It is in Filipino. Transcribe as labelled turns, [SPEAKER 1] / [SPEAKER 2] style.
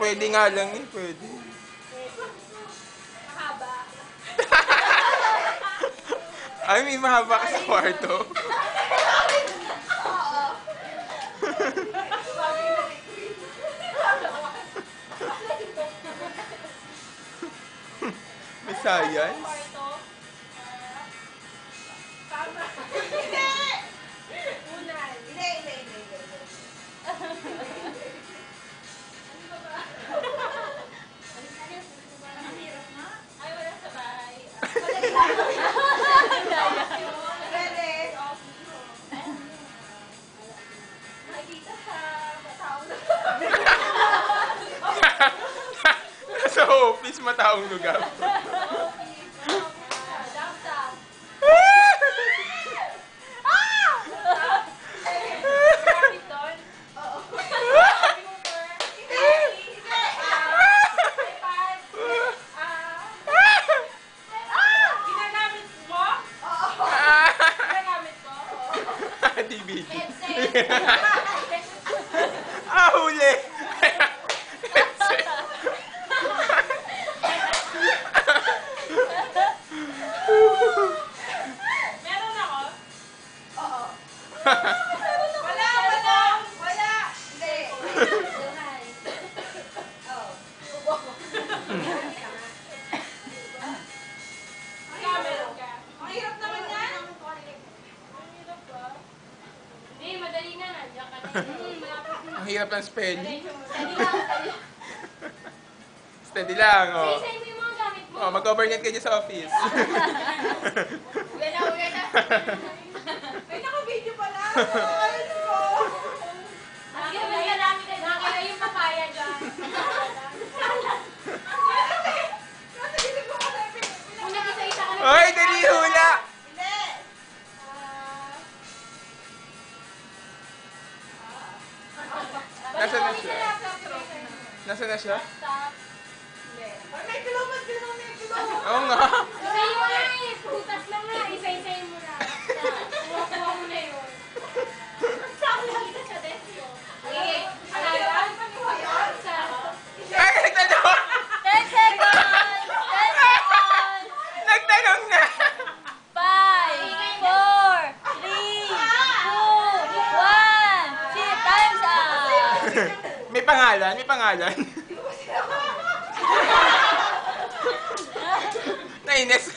[SPEAKER 1] Pwede nga lang eh, pwede.
[SPEAKER 2] Mahaba.
[SPEAKER 1] Ay, may mahaba ka sa kwarto. May science?
[SPEAKER 2] Tama. Unan. Hindi. Ano ba ba? Ang hirap na? Ay, wala sa bahay. Nakikita sa mataong
[SPEAKER 1] Sa office, mataong lugar. DVD. Huli!
[SPEAKER 2] Meron ako? Oo. Wala! Hindi. Ang hirap naman yan. Ang hirap ba? Hindi, madali na. Nandiyan ka na.
[SPEAKER 1] Ang hirap ng spelling. Steady lang, oh.
[SPEAKER 2] Say mo yung mga gamit mo.
[SPEAKER 1] Oh, mag-overnight kayo sa office.
[SPEAKER 2] Uwi na. Ay, naka-video pala. Ayun ko. Nakakaya yung papaya dyan. Una isa-isa ka na.
[SPEAKER 1] Hoy, dali hula!
[SPEAKER 2] Hindi.
[SPEAKER 1] Nasaan na siya? Nasaan na siya?
[SPEAKER 2] Hindi. May kilomot.
[SPEAKER 1] Oo nga.
[SPEAKER 2] Isayin mo na eh. Prutas lang na. Isa-isayin mo na. Kuha mo na yun. Saan nakita sa desk mo? Okay. Alam pa ni Wayan?
[SPEAKER 1] Ay, nagtanong!
[SPEAKER 3] 10 seconds! 10 seconds!
[SPEAKER 1] Nagtanong na!
[SPEAKER 3] 5, 4, 3, 2, 1. See, time's up!
[SPEAKER 1] May pangalan? May pangalan? Nainis.